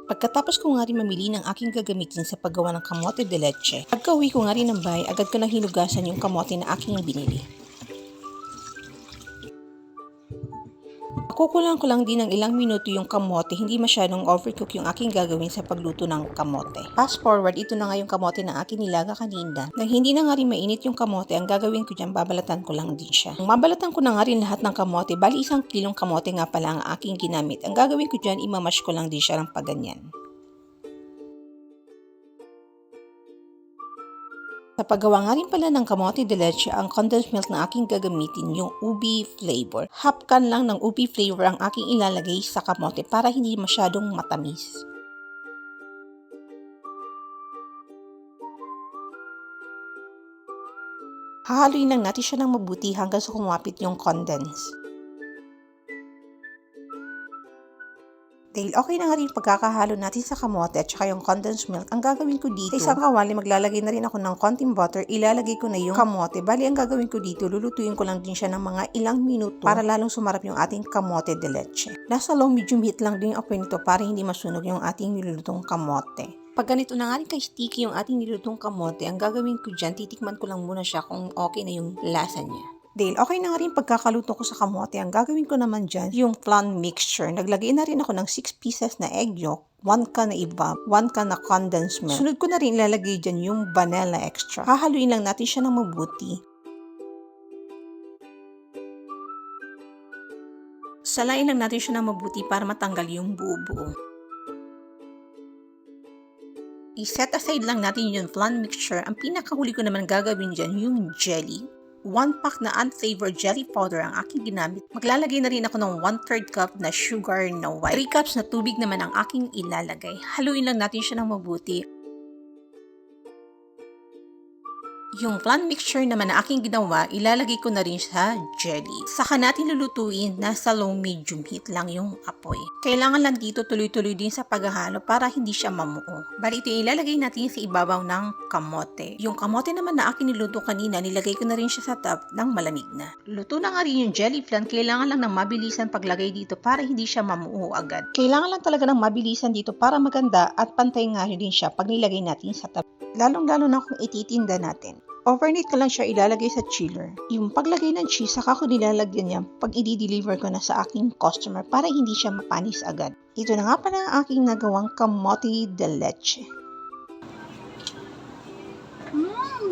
Pagkatapos ko nga rin mamili ng aking gagamitin sa paggawa ng kamote de leche, pagka-uwi ko nga rin ng bahay, agad ko na hinugasan yung kamote na aking binili. Kukulang ko lang din ng ilang minuto yung kamote, hindi masyadong overcook yung aking gagawin sa pagluto ng kamote. Fast forward, ito na nga yung kamote na aking nilaga kanina. Nang hindi na nga rin mainit yung kamote, ang gagawin ko dyan, babalatan ko lang din siya. Mabalatan ko na nga rin lahat ng kamote, bali 1 kilong kamote nga pala ang aking ginamit. Ang gagawin ko dyan, imamash ko lang din siya ng paganyan. Sa paggawa nga rin pala ng kamote de leche, ang condensed milk na aking gagamitin yung ubi flavor. Half can lang ng ubi flavor ang aking ilalagay sa kamote para hindi masyadong matamis. Hahaluin lang natin siya ng mabuti hanggang sa kumapit yung condense. Dahil okay na nga rin pagkakahalo natin sa kamote at saka yung condensed milk, ang gagawin ko dito, sa isang kawali maglalagay na rin ako ng konting butter, ilalagay ko na yung kamote. Bali, ang gagawin ko dito, lulutuin ko lang din siya ng mga ilang minuto para lalong sumarap yung ating kamote de leche. Nasa low medium heat lang din yung apoy nito para hindi masunog yung ating nilulutong kamote. Pag ganito na nga rin ka-sticky yung ating nilutong kamote, ang gagawin ko dyan, titikman ko lang muna siya kung okay na yung lasa niya. Dahil okay na nga rin pagkakaluto ko sa kamote, ang gagawin ko naman dyan, yung flan mixture. Naglagay na rin ako ng 6 pieces na egg yolk, 1 can na iba, 1 can na condensed milk. Sunod ko na rin ilalagay dyan yung vanilla extra. Hahaluin lang natin siya ng mabuti. Salain lang natin siya ng mabuti para matanggal yung buo-buo. I-set aside lang natin yung flan mixture. Ang pinakahuli ko naman gagawin dyan, yung jelly. 1 pack na unflavored jelly powder ang aking ginamit. Maglalagay na rin ako ng 1/3 cup na sugar na white. 3 cups na tubig naman ang aking ilalagay. Haluin lang natin siya ng mabuti. Yung flan mixture naman na aking ginawa, ilalagay ko na rin sa jelly. Saka natin lulutuin, nasa low medium heat lang yung apoy. Kailangan lang dito tuloy-tuloy din sa paghahalo para hindi siya mamuo. Bali ito ilalagay natin sa ibabaw ng kamote. Yung kamote naman na aking niluto kanina, nilagay ko na rin siya sa tub ng malamig na. Luto na nga rin yung jelly flan, kailangan lang ng mabilisan paglagay dito para hindi siya mamuo agad. Kailangan lang talaga ng mabilisan dito para maganda at pantay nga din siya pag nilagay natin sa tub. Lalong-lalo na kung ititinda natin. Overnight ko lang siya ilalagay sa chiller. Yung paglagay ng cheese, saka ko nilalagyan niya pag i-deliver ko na sa aking customer para hindi siya mapanis agad. Ito na nga pala ang aking nagawang kamote de leche.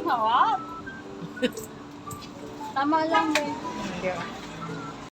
Sarap! Tama lang din.